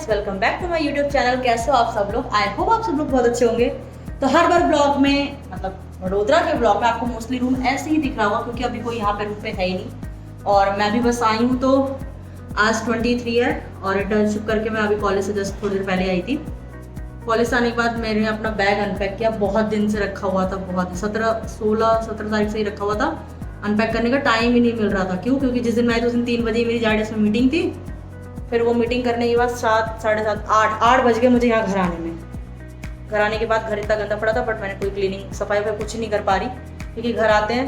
Guys, welcome back to my YouTube channel. कैसे हो आप सब लोग? आई होप आप सब लोग बहुत अच्छे होंगे। तो हर बार ब्लॉग में मतलब वडोदरा के ब्लॉग में आपको मोस्टली रूम ऐसे ही दिख रहा होगा क्योंकि अभी कोई यहाँ पे रूम पे है ही नहीं और मैं भी बस आई हूँ। तो आज 23 है और इंटर्नशिप करके मैं अभी कॉलेज से जस्ट थोड़ी देर पहले आई थी। कॉलेज से आने के बाद मैंने अपना बैग अनपैक किया। बहुत दिन से रखा हुआ था, बहुत 17 तारीख से ही रखा हुआ था। अनपैक करने का टाइम ही नहीं मिल रहा था। क्यों? क्योंकि जिस दिन मैं 3 बजे मेरी जायडेस में मीटिंग थी। फिर वो मीटिंग करने के बाद 7, साढ़े 7, 8 बज गए मुझे यहाँ घर आने में। घर आने के बाद घर इतना गंदा पड़ा था, बट मैंने कोई क्लीनिंग सफाई वफाई कुछ नहीं कर पा रही क्योंकि घर आते हैं,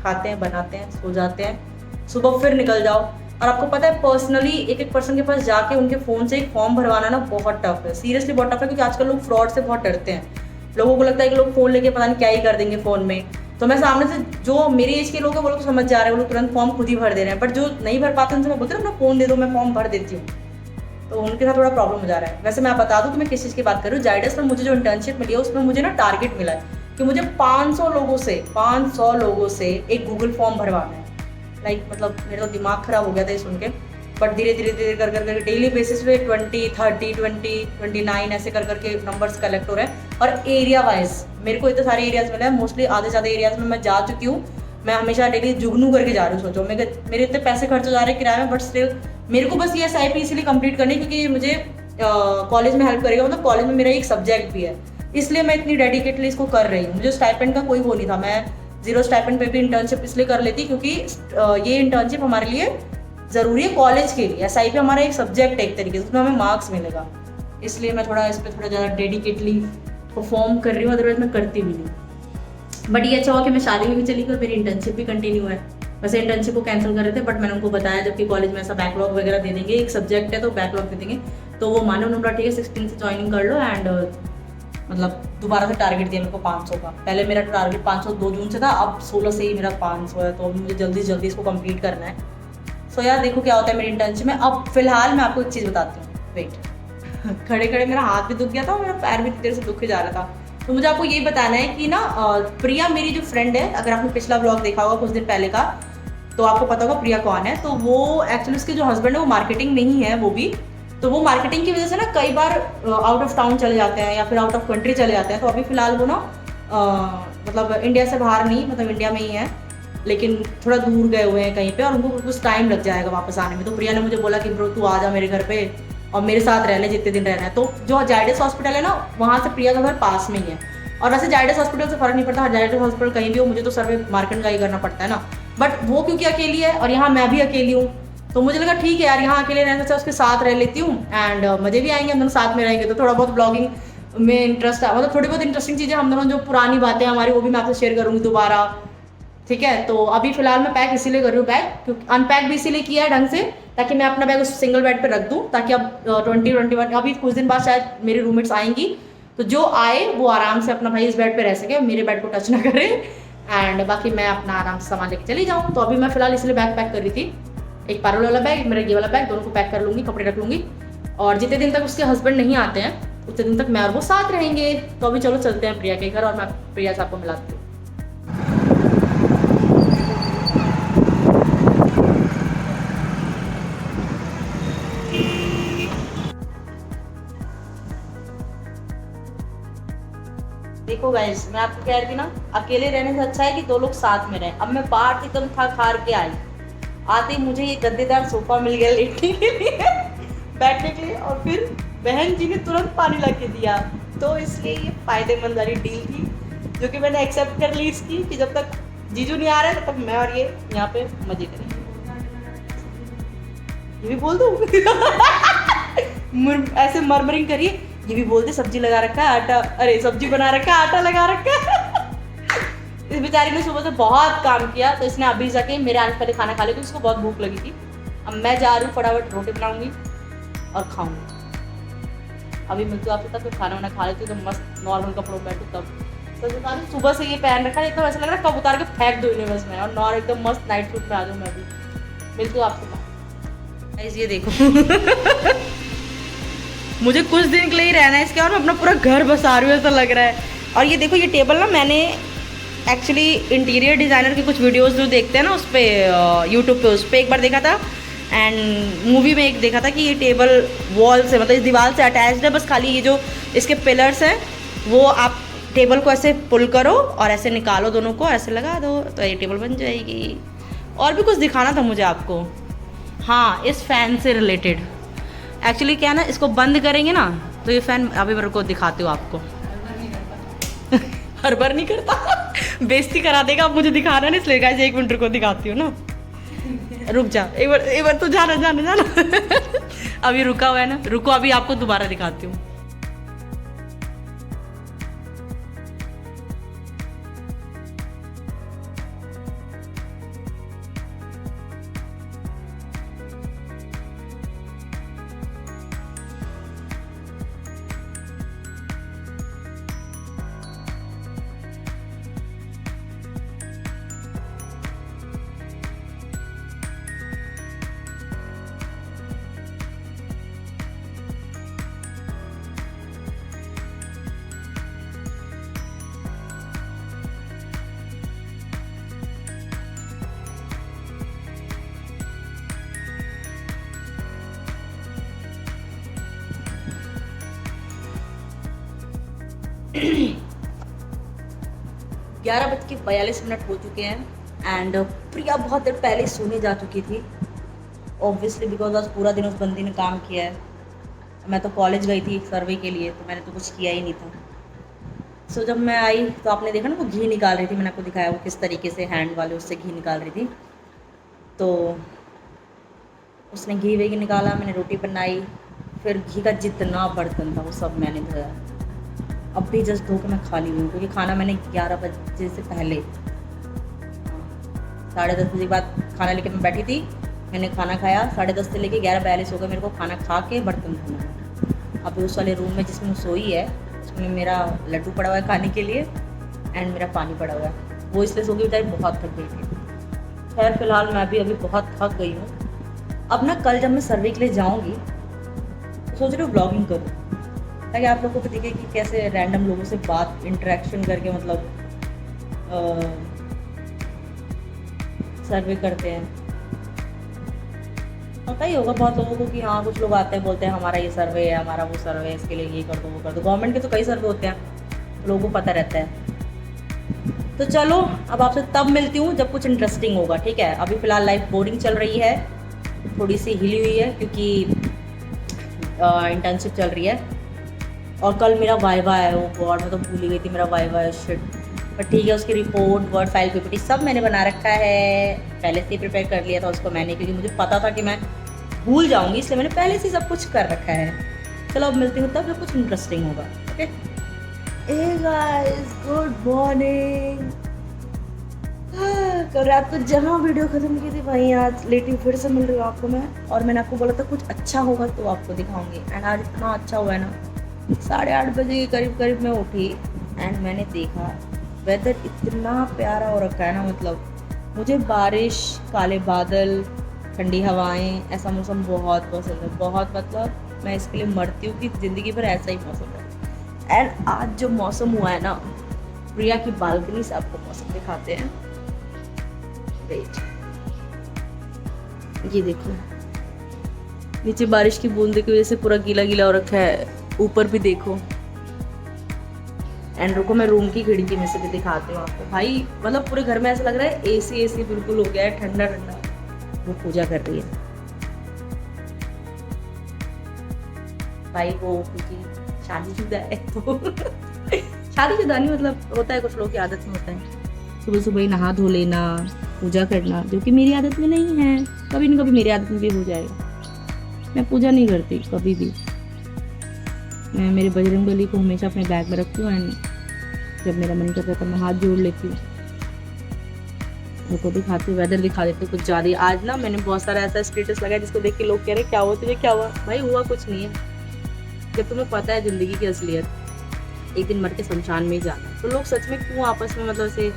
खाते हैं, बनाते हैं, सो जाते हैं, सुबह फिर निकल जाओ। और आपको पता है पर्सनली एक पर्सन के पास जाके उनके फ़ोन से एक फॉर्म भरवाना ना बहुत टफ है। सीरियसली बहुत टफ है क्योंकि आजकल लोग फ्रॉड से बहुत डरते हैं। लोगों को लगता है कि लोग फ़ोन लेके पता नहीं क्या ही कर देंगे फ़ोन में। तो मैं सामने से जो मेरी एज के लोग हैं वो लोग समझ जा रहे हैं, वो लोग तुरंत फॉर्म खुद ही भर दे रहे हैं। बट जो नहीं भर पाते उनसे मैं बोलती हूँ अपना फ़ोन दे दो, मैं फॉर्म भर देती हूँ। तो उनके साथ थोड़ा प्रॉब्लम हो जा रहा है। वैसे मैं बता दूं कि मैं किस चीज़ की बात कर रही हूँ। जायडेस में मुझे जो इंटर्नशिप मिली है उसमें मुझे ना टारगेट मिला है कि मुझे 500 लोगों से एक गूगल फॉर्म भरवाना है। लाइक मतलब मेरा तो दिमाग खराब हो गया था ये सुन के। बट धीरे धीरे कर डेली बेसिस पे 20, 30, 20, 29 ऐसे कर करके नंबर्स कलेक्ट हो रहे हैं। और एरिया वाइज मेरे को इतने सारे एरियाज मिले हैं। मोस्टली आधे से ज़्यादा एरियाज में मैं जा चुकी हूँ। मैं हमेशा डेली जुगनू करके जा रही हूँ। सोचो मेरे इतने पैसे खर्च हो जा रहे हैं किराए में, बट स्टिल मेरे को बस ये SIP इसीलिए कंप्लीट करनी है क्योंकि ये मुझे कॉलेज में हेल्प करेगा। मतलब कॉलेज में मेरा एक सब्जेक्ट भी है, इसलिए मैं इतनी डेडिकेटली इसको कर रही हूँ। मुझे स्टाइपेंड का कोई वो नहीं था। मैं 0 स्टाइपेंड पे भी इंटर्नशिप इसलिए कर लेती क्योंकि ये इंटर्नशिप हमारे लिए ज़रूरी है कॉलेज के लिए। SIP हमारा एक सब्जेक्ट है एक तरीके से, उसमें हमें मार्क्स मिलेगा। इसलिए मैं थोड़ा इस पर थोड़ा ज़्यादा डेडिकेटली परफॉर्म कर रही हूँ, अदरवाइज मैं करती भी नहीं। बट ये अच्छा हुआ कि मैं शादी में भी चली गई और मेरी इंटर्नशिप भी कंटिन्यू है। वैसे इंटर्नशिप को कैंसिल कर रहे थे बट मैंने उनको बताया जबकि कॉलेज में ऐसा बैकलॉग वगैरह दे देंगे, एक सब्जेक्ट है तो बैकलॉग दे देंगे। तो वो मानो उन्होंने ठीक है 16 से ज्वाइनिंग कर लो एंड मतलब दोबारा से टारगेट दिया मेरे को 500 का। पहले मेरा टारगेट 500 2 जून से था, अब 16 से ही मेरा 500 है। तो अभी मुझे जल्दी से जल्दी इसको कंप्लीट करना है। सो यार देखो क्या होता है मेरी इंटर्नशिप में। अब फिलहाल मैं आपको एक चीज़ बताती हूँ। वेट खड़े खड़े मेरा हाथ भी दुख गया था और मेरा पैर भी देर से दुख जा रहा था। तो मुझे आपको ये बताना है कि ना प्रिया मेरी जो फ्रेंड है, अगर आपने पिछला ब्लॉग देखा होगा कुछ दिन पहले का तो आपको पता होगा प्रिया कौन है। तो वो एक्चुअली उसके जो हस्बैंड है वो मार्केटिंग में ही है वो भी। तो वो मार्केटिंग की वजह से ना कई बार आउट ऑफ टाउन चले जाते हैं या फिर आउट ऑफ कंट्री चले जाते हैं। तो अभी फिलहाल वो ना मतलब इंडिया से बाहर नहीं, मतलब इंडिया में ही है लेकिन थोड़ा दूर गए हुए हैं कहीं पे और उनको कुछ टाइम लग जाएगा वापस आने में। तो प्रिया ने मुझे बोला कि ब्रो तू आ जा मेरे घर पे और मेरे साथ रह ले जितने दिन रहना है। तो जो जायडेस हॉस्पिटल है ना वहाँ से प्रिया का घर पास में ही है। और वैसे जायडेस हॉस्पिटल से फर्क नहीं पड़ता, जायडेस हॉस्पिटल कहीं भी हो, मुझे तो सर्वे मार्केट का ही करना पड़ता है ना। बट वो क्योंकि अकेली है और यहाँ मैं भी अकेली हूँ तो मुझे लगा ठीक है यार यहाँ अकेले रहने से उसके साथ रह लेती हूँ एंड मजे भी आएंगे, हम दोनों साथ में रहेंगे। तो थोड़ा बहुत ब्लॉगिंग में इंटरेस्ट है, मतलब थोड़ी बहुत इंटरेस्टिंग चीज़ें हम दोनों जो पुरानी बातें हमारी वो भी मैं आपसे शेयर करूँगी दोबारा। ठीक है, तो अभी फिलहाल मैं पैक इसीलिए कर रही हूँ बैग, क्योंकि अनपैक भी इसीलिए किया है ढंग से ताकि मैं अपना बैग उस सिंगल बेड पे रख दूँ ताकि अब 20-21 अभी कुछ दिन बाद शायद मेरी रूममेट्स आएंगी तो जो आए वो आराम से अपना भाई इस बेड पे रह सके, मेरे बेड को टच ना करे एंड बाकी मैं अपना आराम से सामान लेके चली जाऊँ। तो अभी मैं फिलहाल इसलिए बैग पैक कर रही थी, एक पारुल वाला बैग, मेरा ये वाला बैग, दोनों को पैक कर लूँगी, कपड़े रख लूँगी और जितने दिन तक उसके हस्बैंड नहीं आते हैं उतने दिन तक मैं और वो साथ रहेंगे। तो अभी चलो चलते हैं प्रिया के घर और मैं प्रिया से आपको मिलाती हूँ। देखो गाइस, मैं आपको कह रही थी ना अकेले रहने से अच्छा है कि 2 लोग साथ में रहें। अब मैं बाहर से एकदम थक हार के आई, आते ही मुझे ये गद्देदार सोफा मिल गया लेटने के लिए बैठने के लिए और फिर बहन जी ने तुरंत पानी ला के दिया। तो इसलिए ये फायदेमंद वाली डील थी जो कि मैंने एक्सेप्ट कर ली इसकी कि जब तक जीजू नहीं आ रहे तब तक मैं और ये यहाँ पे मजे करेंगे। ये भी बोल दूँ ऐसे मरमरिंग करिए, ये भी बोलते सब्जी लगा रखा है आटा, अरे सब्जी बना रखा है आटा लगा रखा है इस बेचारी ने सुबह से बहुत काम किया तो इसने अभी जाके मेरे आने से पहले खाना खा लिया क्योंकि उसको बहुत भूख लगी थी। अब मैं जा रही हूँ फटाफट रोटी बनाऊंगी और खाऊंगी। अभी मिलती हूँ आपसे तब फिर खाना वाना खा लेती हूँ तो मस्त नॉर्मल कपड़ों में बैठूँ तब। तो बता रही सुबह से ये पहन रखा है एकदम ऐसा लग रहा है कब उतार के फेंक दो यूनिवर्स में और नॉर्मल एकदम मस्त नाइट सूट में आ जाऊँ मैं भी। मिलती हूँ आपसे। ये देखो मुझे कुछ दिन के लिए ही रहना है इसके और मैं अपना पूरा घर बसा रही हूँ ऐसा लग रहा है। और ये देखो ये टेबल ना मैंने एक्चुअली इंटीरियर डिज़ाइनर की कुछ वीडियोस जो देखते हैं ना उस पर यूट्यूब पे उस पर एक बार देखा था एंड मूवी में एक देखा था कि ये टेबल वॉल से मतलब इस दीवार से अटैच्ड है, बस खाली ये जो इसके पिलर्स हैं वो आप टेबल को ऐसे पुल करो और ऐसे निकालो दोनों को, ऐसे लगा दो तो ये टेबल बन जाएगी। और भी कुछ दिखाना था मुझे आपको, हाँ इस फ़ैन से रिलेटेड। एक्चुअली क्या ना, इसको बंद करेंगे ना तो ये फ़ैन, अभी मेरे को दिखाती हूँ आपको। हर बार नहीं करता बेइज्जती करा देगा, अब मुझे दिखाना नहीं, इसलिए गाइस 1 मिनट रुको दिखाती हूँ ना। रुक जा एक बार तो जाना अभी रुका हुआ है ना, रुको अभी आपको दोबारा दिखाती हूँ। ग्यारह बज के 42 हो चुके हैं एंड प्रिया बहुत देर पहले सोने जा चुकी थी, ऑब्वियसली बिकॉज आज पूरा दिन उस बंदी ने काम किया है। मैं तो कॉलेज गई थी सर्वे के लिए, तो मैंने तो कुछ किया ही नहीं था। सो जब मैं आई तो आपने देखा ना वो घी निकाल रही थी, मैंने आपको दिखाया वो किस तरीके से हैंड वाले उससे घी निकाल रही थी। तो उसने घी वी निकाला, मैंने रोटी बनाई, फिर घी का जितना बर्तन था वो सब मैंने धोया। अब भी जस्ट धो के मैं खा ली हूँ, क्योंकि खाना मैंने 11 बजे से पहले 10:30 बजे के बाद खाना लेके मैं बैठी थी, मैंने खाना खाया। 10:30 से लेके 11:42 हो गए मेरे को खाना खा के बर्तन धोना। अभी उस वाले रूम में जिसमें वो सोई है उसमें मेरा लड्डू पड़ा हुआ है खाने के लिए एंड मेरा पानी पड़ा हुआ है, वो इसलिए सो गई, बेचारी बहुत थक गई थी। खैर फिलहाल मैं भी अभी बहुत थक गई हूँ। अब ना कल जब मैं सर्वे के लिए जाऊँगी तो सोच रही हूँ ब्लॉगिंग करूँ, ताकि आप लोगों को दिखे कि कैसे रैंडम लोगों से बात इंटरेक्शन करके मतलब सर्वे करते हैं। पता ही होगा बहुत लोगों को कि हाँ कुछ लोग आते हैं बोलते हैं हमारा ये सर्वे है, हमारा वो सर्वे है, इसके लिए ये कर दो वो कर दो। गवर्नमेंट के तो कई सर्वे होते हैं, लोगों को पता रहता है। तो चलो अब आपसे तब मिलती हूँ जब कुछ इंटरेस्टिंग होगा, ठीक है। अभी फ़िलहाल लाइफ बोरिंग चल रही है, थोड़ी सी हिली हुई है क्योंकि इंटर्नशिप चल रही है और कल मेरा वाइवा है। वो गॉड मैं तो भूल ही गई थी मेरा वाइवा है, शिट। पर ठीक है, उसकी रिपोर्ट वर्ड फाइल पीपीटी सब मैंने बना रखा है, पहले से ही प्रिपेयर कर लिया था उसको मैंने, क्योंकि मुझे पता था कि मैं भूल जाऊंगी, इसलिए मैंने पहले से सब कुछ कर रखा है। चलो अब मिलती हूँ तब जब कुछ इंटरेस्टिंग होगा, okay. Hey guys good morning. कल रात को जहाँ वीडियो ख़त्म की थी वहीं आज लेटी फिर से मिल रही हूँ आपको मैं, और मैंने आपको बोला था कुछ अच्छा होगा तो आपको दिखाऊंगी। एंड आज इतना अच्छा हुआ है ना, 8:30 बजे के करीब मैं उठी एंड मैंने देखा वेदर इतना प्यारा हो रखा है ना, मतलब मुझे बारिश, काले बादल, ठंडी हवाएं, ऐसा मौसम बहुत पसंद है, बहुत। मतलब मैं इसके लिए मरती हूँ कि ज़िंदगी भर ऐसा ही मौसम है। एंड आज जो मौसम हुआ है ना, प्रिया की बालकनी से आपको मौसम दिखाते हैं। वेट, ये देखो नीचे बारिश की बूंद की वजह से पूरा गीला गीला हो रखा है, ऊपर भी देखो। एंड रुको मैं रूम की खिड़की में से भी दिखाती हूँ आपको। भाई मतलब पूरे घर में ऐसा लग रहा है एसी बिल्कुल हो गया है, ठंडा ठंडा। वो पूजा कर रही है भाई, वो क्योंकि शादीशुदा है तो शादीशुदा नहीं, मतलब होता है कुछ लोगों की आदत में होता है सुबह सुबह ही नहा धो लेना, पूजा करना, जो कि मेरी आदत में नहीं है। कभी न कभी मेरी आदत में भी हो जाएगा। मैं पूजा नहीं करती कभी भी, मैं मेरे बजरंगबली को हमेशा अपने बैग में रखती हूँ एंड जब मेरा मन करता है तो मैं हाथ जोड़ लेती हूँ। उनको दिखाती हूँ, वेदर दिखा देती हूँ कुछ ज़्यादा। आज ना मैंने बहुत सारा ऐसा स्टेटस लगाया जिसको देख के लोग कह रहे क्या हुआ तुझे, क्या हुआ? भाई हुआ कुछ नहीं है। जब तुम्हें पता है ज़िंदगी की असलियत, एक दिन मर के शमशान में ही जाना है, तो लोग सच में क्यों आपस में मतलब से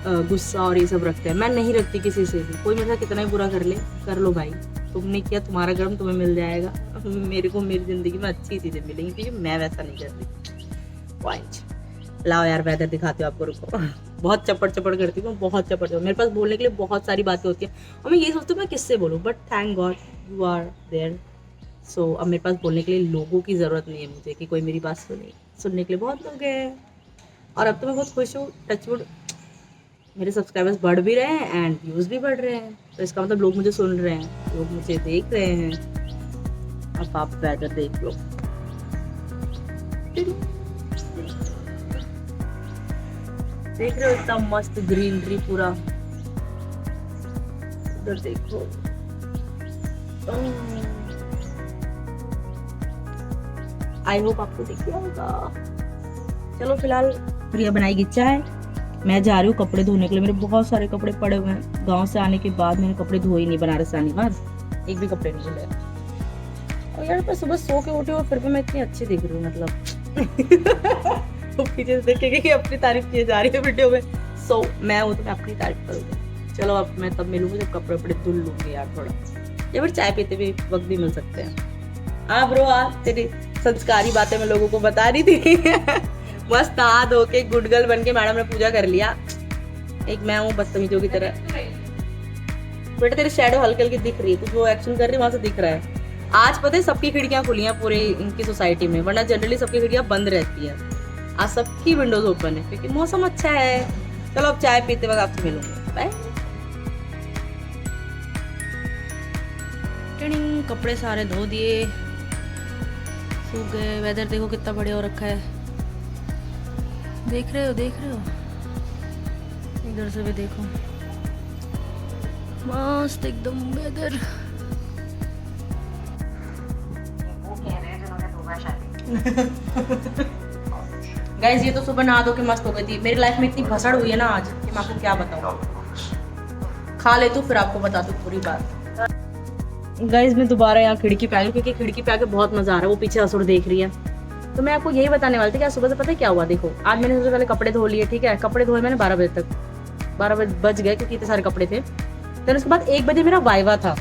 गुस्सा और ये सब रखते हैं। मैं नहीं रखती किसी से भी, कोई मेरे साथ कितना ही बुरा कर ले, कर लो भाई, तुमने किया, तुम्हारा कर्म तुम्हें मिल जाएगा। मेरे को मेरी ज़िंदगी में अच्छी चीज़ें मिलेंगी, क्योंकि मैं वैसा नहीं करती। पॉइंट लाओ यार वेदर दिखाती हूँ आपको, रुको। बहुत चपड़ चपड़ करती हूँ, बहुत चपड़ चपड़, मेरे पास बोलने के लिए बहुत सारी बातें होती हैं और मैं ये सोचती हूँ मैं किससे बोलूँ, but thank God you are there. So अब मेरे पास बोलने के लिए लोगों की ज़रूरत नहीं है मुझे कि कोई मेरी बात सुने, सुनने के लिए बहुत लोग हैं। और अब तो मैं बहुत खुश हूँ, टचवुड मेरे सब्सक्राइबर्स बढ़ भी रहे हैं एंड व्यूज़ भी बढ़ रहे हैं, तो इसका मतलब लोग मुझे सुन रहे हैं, लोग मुझे देख रहे हैं। अब आप वेदर देख लो, देख रहे हो इतना मस्त ग्रीनरी पूरा, उधर देखो। आई होप आपको दिख गया होगा। चलो फिलहाल प्रिया बनाएगी चाय, मैं जा रही हूँ कपड़े धोने के लिए, मेरे बहुत सारे कपड़े पड़े हुए हैं। गांव से आने के बाद मैंने कपड़े धोए ही नहीं, बनारस आने के बाद एक भी कपड़े नहीं धुले। और यार मैं सुबह सो के उठी और फिर भी मैं इतनी अच्छी दिख रही हूँ, मतलब वो पीछे से देखेंगे कि अपनी तारीफ की जा रही है वीडियो में। सो मैं हूँ तो मैं अपनी तारीफ करूँगी। चलो अब मैं तब मिलूंगी जब कपड़े वपड़े धुल लूंगी यार थोड़ा, या फिर चाय पीते हुए वक्त भी मिल सकते हैं। हाँ ब्रो, आज तेरी संस्कारी बातें मैं लोगों को बता रही थी। मस्त नहा धो के गुड गर्ल बन के मैडम ने पूजा कर लिया। एक मैं हूँ बदतमीजों की तरह। बेटा तेरे शैडो हल्के हल्के दिख रही है, तू जो एक्शन कर रही है वहां से दिख रहा है। आज पता है सबकी खिड़कियां खुली हैं पूरे इनकी सोसाइटी में, वरना जनरली सबकी खिड़कियां बंद रहती है। आज सबकी विंडोज ओपन है क्योंकि मौसम अच्छा है। चलो अब चाय पीते वक्त आपसे मिलूंगी, बाय। कपड़े सारे धो दिए, सूख गए। वेदर देखो कितना बढ़िया हो रखा है, देख रहे हो, देख रहे हो, इधर से भी देखो, मस्त एकदम वेदर। गाइस ये तो सुबह नहा धो के मस्त हो गई थी। मेरी लाइफ में इतनी भसड़ हुई है ना आज कि मैं आपको क्या बताऊं। खा ले तो फिर आपको बता दूं पूरी बात। गाइस मैं दोबारा यहाँ खिड़की पे आ गई क्योंकि खिड़की पे आके बहुत मजा आ रहा है। वो पीछे असुर देख रही है, तो मैं आपको यही बताने वाली थी कि आज सुबह से पता है क्या हुआ। देखो आज मैंने सबसे पहले कपड़े धो लिए, ठीक है, कपड़े धोए मैंने 12 बजे तक, 12 बज गए क्योंकि इतने सारे कपड़े थे। फिर उसके बाद 1 बजे मेरा वाइवा था।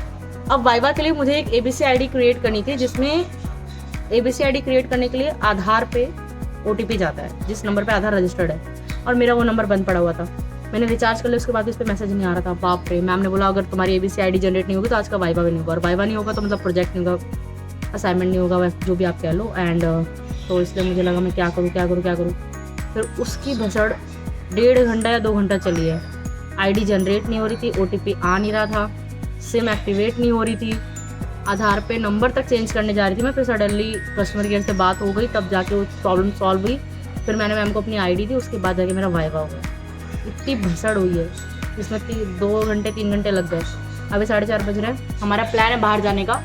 अब वाइवा के लिए मुझे एक ABC ID क्रिएट करनी थी, जिसमें ABC ID क्रिएट करने के लिए आधार पे OTP जाता है, जिस नंबर पे आधार रजिस्टर्ड है, और मेरा वो नंबर बंद पड़ा हुआ था। मैंने रिचार्ज कर लिया, उसके बाद इस पर मैसेज नहीं आ रहा था। बाप रे, मैम ने बोला अगर तुम्हारी ABC ID जनरेट नहीं होगी तो आज का वाइवा भी नहीं होगा, और वाइवा नहीं होगा तो मतलब प्रोजेक्ट नहीं होगा, असाइनमेंट नहीं होगा, जो भी आप कह लो। एंड तो इसलिए मुझे लगा मैं क्या करूँ क्या करूँ क्या करूँ। फिर उसकी भसड़ 1.5 घंटा या 2 घंटा चली है। ID जनरेट नहीं हो रही थी, OTP आ नहीं रहा था, सिम एक्टिवेट नहीं हो रही थी, आधार पे नंबर तक चेंज करने जा रही थी मैं। फिर सडनली कस्टमर केयर से बात हो गई, तब जाके वो प्रॉब्लम सॉल्व हुई। फिर मैंने मैम को अपनी ID दी, उसके बाद जाके मेरा वाइवा हो गया। इतनी भसड़ हुई है जिसमें 2 घंटे 3 घंटे लग गए। अभी 4:30 बज रहे हैं। हमारा प्लान है बाहर जाने का।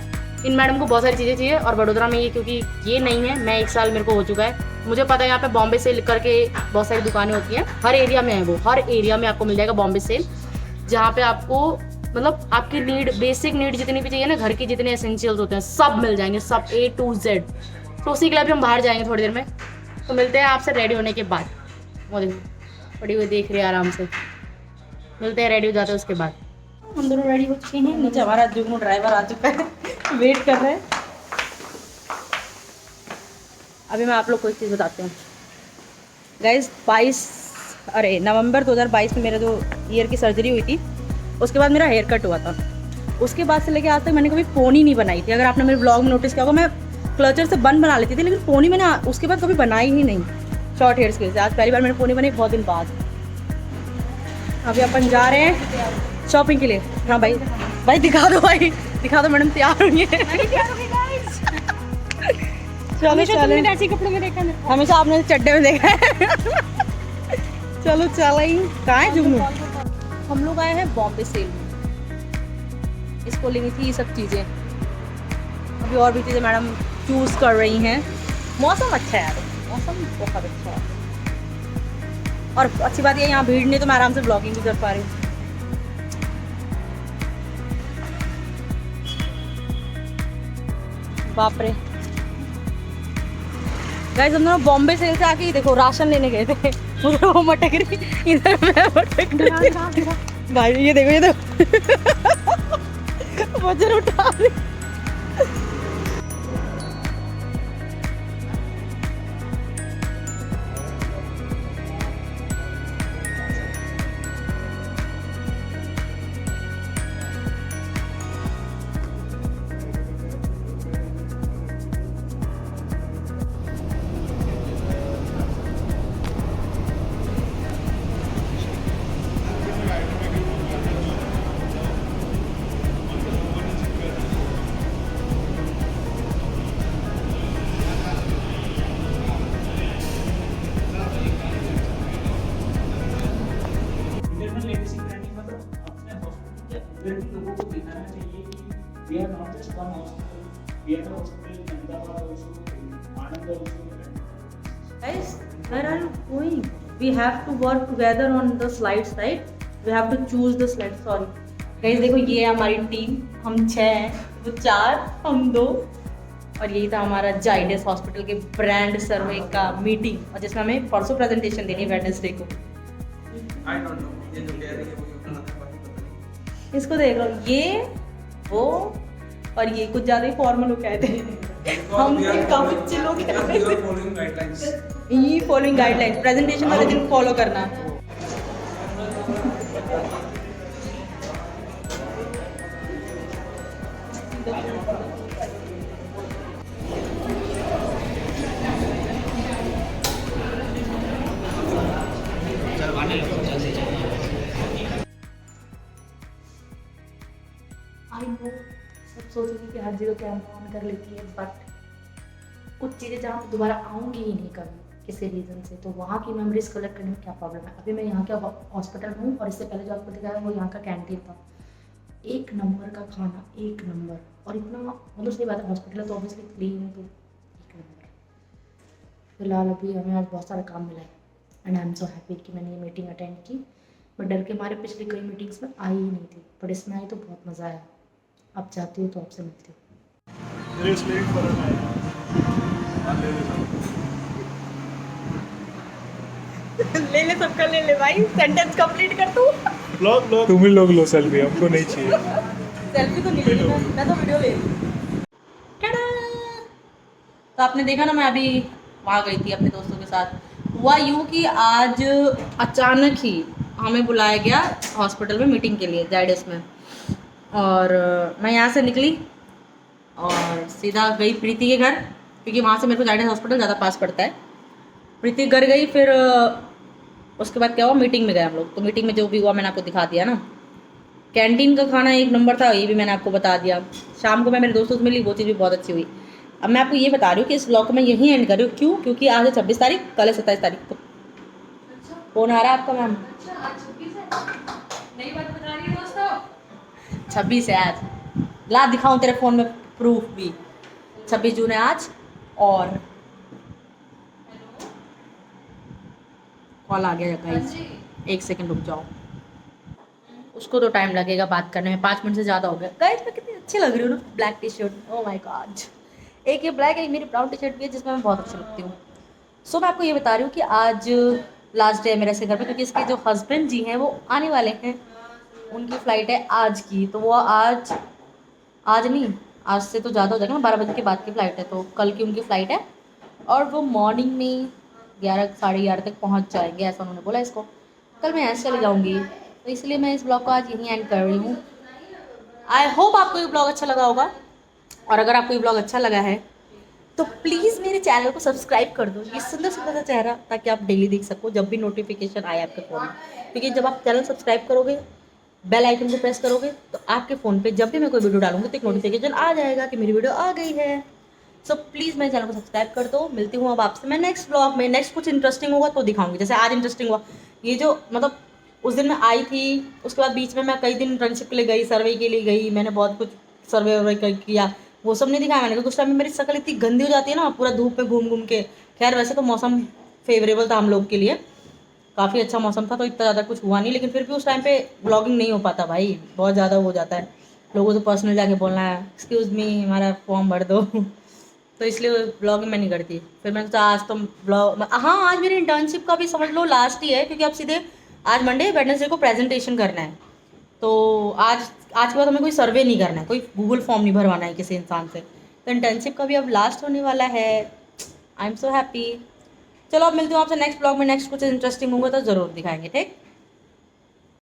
इन मैडम को बहुत सारी चीज़ें चाहिए, और वडोदरा में ये क्योंकि ये नहीं है, मैं 1 साल मेरे को हो चुका है, मुझे पता है यहाँ पे बॉम्बे सेल करके बहुत सारी दुकानें होती हैं, हर एरिया में है वो, हर एरिया में आपको मिल जाएगा बॉम्बे सेल, जहाँ पे आपको मतलब आपकी नीड, बेसिक नीड जितनी भी चाहिए ना, घर की जितने एसेंशियल्स होते हैं सब मिल जाएंगे, सब A to Z। तो उसी के लिए भी हम बाहर जाएंगे थोड़ी देर में, तो मिलते हैं आपसे रेडी होने के बाद। वो देखो पड़ी हुई देख रही है आराम से, मिलते हैं रेडी हो जाते हैं उसके बाद। हम दोनों रेडी हो चुके हैं, नीचे हमारा जुगनू ड्राइवर आ चुका है, वेट कर रहे हैं। अभी मैं आप लोग को एक चीज़ बताती हूँ गाइज। नवंबर 2022 में मेरा जो ईयर की सर्जरी हुई थी, उसके बाद मेरा हेयर कट हुआ था। उसके बाद से लेके आज तक मैंने कभी पोनी नहीं बनाई थी। अगर आपने मेरे ब्लॉग में नोटिस किया होगा, मैं क्लचर से बन बना लेती थी, लेकिन पोनी मैंने उसके बाद कभी बनाई ही नहीं शॉर्ट हेयर्स की वजह से। आज पहली बार मैंने पोनी बनाई बहुत दिन बाद। अभी अपन जा रहे हैं शॉपिंग के लिए। हाँ भाई, भाई दिखा दो, भाई दिखा दो, मैडम तैयार हुई है। चलो चलो, ऐसे कपड़ों में देखा है, हमेशा आपने चड्डे में देखा है। चलो चलो, कहाँ है जुगनू? हम लोग आए हैं बॉम्बे सेल में, इसको लेनी थी ये सब चीज़ें। अभी और भी चीज़ें मैडम चूज़ कर रही हैं। मौसम अच्छा है यार, मौसम बहुत अच्छा है, और अच्छी बात ये यहाँ भीड़ नहीं, तो मैं आराम से ब्लॉगिंग भी कर पा रही हूँ। बाप रे गाइस, हम दोनों बॉम्बे सेल से आके ही देखो राशन लेने गए थे। मुझे वो मटक रही, इधर मैं मटक रही। भाई ये देखो, ये देखो वजन उठा रही। डेफिनेटली लोगों को दिखाना चाहिए कि we are not just one hospital, we are the hospital in Ahmedabad also, Anand also. Guys, where are you going? We have to work together on the slides, right? We have to choose the slides. Sorry. Guys, देखो ये है हमारी team, हम 6 हैं, वो 4, हम 2, और यही था हमारा जाइडस हॉस्पिटल के ब्रांड सर्वे का मीटिंग, और जिसमें हमें परसों प्रेजेंटेशन देनी है वेडनेसडे को। आई डोंट नो, ये जो कह रही है वो उतना बाकी पता नहीं। इसको देख लो, ये वो और ये कुछ ज़्यादा ही फॉर्मल हो गए थे। हम काफी चिल हो गए। फॉलोइंग गाइडलाइंस, ये फॉलोइंग गाइडलाइंस प्रेजेंटेशन वाले दिन फॉलो करना है। आई नो सब सोचेंगे कि हर जगह कैमरा ऑन कर लेती है, बट कुछ चीज़ें जहाँ मैं दोबारा आऊँगी ही नहीं कभी किसी रीज़न से, तो वहाँ की मेमोरीज कलेक्ट करने में क्या प्रॉब्लम है। अभी मैं यहाँ का हॉस्पिटल हूँ, और इससे पहले जो आपको दिखाया वो यहाँ का कैंटीन था। 1 नंबर का खाना, 1 नंबर, और इतना मतलब सही बात है, हॉस्पिटल है तो ऑब्वियसली क्लीन, तो 1 नंबर। फिलहाल अभी हमें आज बहुत सारा काम मिला है, and I am so happy कि मैंने ये मीटिंग अटेंड की। बट डर के मारे पिछली कई मीटिंग्स में आई ही नहीं थी, बट इसमें आई तो बहुत मज़ा आया। अब चाहती हूँ तो आपसे मिलती हूँ। ले ले सबका, ले ले भाई, सेंटेंस कंप्लीट कर तू। ब्लॉग तुम ही लोग लो सेल्फी, हमको नहीं चाहिए। सेल्फी तो नहीं लेनी, मैं तो वीडियो ले रही हूँ। तो आपने देखा ना, मैं अभी वहाँ गई थी अपने दोस्तों के साथ। हुआ यूँ कि आज अचानक ही हमें बुलाया गया हॉस्पिटल में मीटिंग के लिए, जाइडस में, और मैं यहाँ से निकली और सीधा गई प्रीति के घर, क्योंकि वहाँ से मेरे को जाइडस हॉस्पिटल ज़्यादा पास पड़ता है। प्रीति घर गई, फिर उसके बाद क्या हुआ, मीटिंग में गए हम लोग। तो मीटिंग में जो भी हुआ मैंने आपको दिखा दिया ना। कैंटीन का खाना 1 नंबर था, ये भी मैंने आपको बता दिया। शाम को मैं मेरे दोस्तों से मिली, वो चीज़ भी बहुत अच्छी हुई। अब मैं आपको ये बता रही हूँ कि इस ब्लॉग को मैं यहीं एंड कर रही हूँ। क्यों? क्योंकि आज है 26 तारीख, कल है 27 तारीख। तो फोन आ रहा है आपका मैम? 26 है आज। ला दिखाऊँ तेरे फ़ोन में प्रूफ भी। 26 जून है आज। और कॉल आ गया गाइस, 1 सेकंड रुक जाओ। उसको तो टाइम लगेगा बात करने में, 5 मिनट से ज़्यादा हो गया। गाइस मैं कितनी अच्छी लग रही हूँ ना, black T shirt. Oh my God, एक ये ब्लैक, एक मेरी ब्राउन टी शर्ट भी है जिसमें मैं बहुत अच्छी लगती हूँ। सो मैं आपको ये बता रही हूँ कि आज लास्ट डे है मेरे से घर पे, क्योंकि इसके जो हस्बैंड जी हैं वो आने वाले हैं। उनकी फ़्लाइट है आज की, तो वो आज नहीं, आज से तो ज़्यादा हो जाएगा ना, 12 बजे के बाद की फ़्लाइट है, तो कल की उनकी फ़्लाइट है। और वो मॉर्निंग में 11 साढ़े 11 तक पहुंच जाएंगे, ऐसा उन्होंने बोला। इसको कल मैं ऐसे चली जाऊंगी, तो इसलिए मैं इस ब्लॉग को आज यहीं एंड कर रही हूँ। आई होप आपको ये ब्लॉग अच्छा लगा होगा, और अगर आपको ये ब्लॉग अच्छा लगा है तो प्लीज़ मेरे चैनल को सब्सक्राइब कर दो, ये सुंदर सुंदर सा चेहरा, ताकि आप डेली देख सको जब भी नोटिफिकेशन आए आपके फ़ोन में। क्योंकि जब आप चैनल सब्सक्राइब करोगे, बेल आइकन को प्रेस करोगे, तो आपके फ़ोन पे जब भी मैं कोई वीडियो डालूंगी तो एक नोटिफिकेशन आ जाएगा कि मेरी वीडियो आ गई है। सो प्लीज़ मेरे चैनल को सब्सक्राइब कर दो। मिलती हूँ अब आपसे मैं नेक्स्ट ब्लॉग में। नेक्स्ट कुछ इंटरेस्टिंग होगा तो दिखाऊंगी, जैसे आज इंटरेस्टिंग हुआ ये जो, मतलब उस दिन मैं आई थी, उसके बाद बीच में मैं कई दिन इंटर्नशिप के लिए गई, सर्वे के लिए गई, मैंने बहुत कुछ सर्वे वर्वे किया, वो सब नहीं दिखाया मैंने, क्योंकि उस टाइम में मेरी शक्ल इतनी गंदी हो जाती है ना, पूरा धूप में घूम घूम के। खैर वैसे तो मौसम फेवरेबल था हम लोग के लिए, काफ़ी अच्छा मौसम था, तो इतना ज़्यादा कुछ हुआ नहीं, लेकिन फिर भी उस टाइम पे ब्लॉगिंग नहीं हो पाता भाई, बहुत ज़्यादा हो जाता है। लोगों को पर्सनल जाके बोलना है, एक्सक्यूज़ मी हमारा फॉर्म भर दो तो इसलिए ब्लॉगिंग मैं नहीं करती। फिर मैंने सोचा आज तो ब्लॉग, हाँ आज मेरी इंटर्नशिप का भी समझ लो लास्ट ही है, क्योंकि अब सीधे आज मंडे वेडनेसडे को प्रेजेंटेशन करना है। तो आज के बाद हमें कोई सर्वे नहीं करना है, कोई गूगल फॉर्म नहीं भरवाना है किसी इंसान से। तो इंटर्नशिप का भी अब लास्ट होने वाला है। I am so happy. चलो अब मिलती हूँ आपसे नेक्स्ट ब्लॉग में। नेक्स्ट कुछ इंटरेस्टिंग होगा तो ज़रूर दिखाएंगे, ठीक।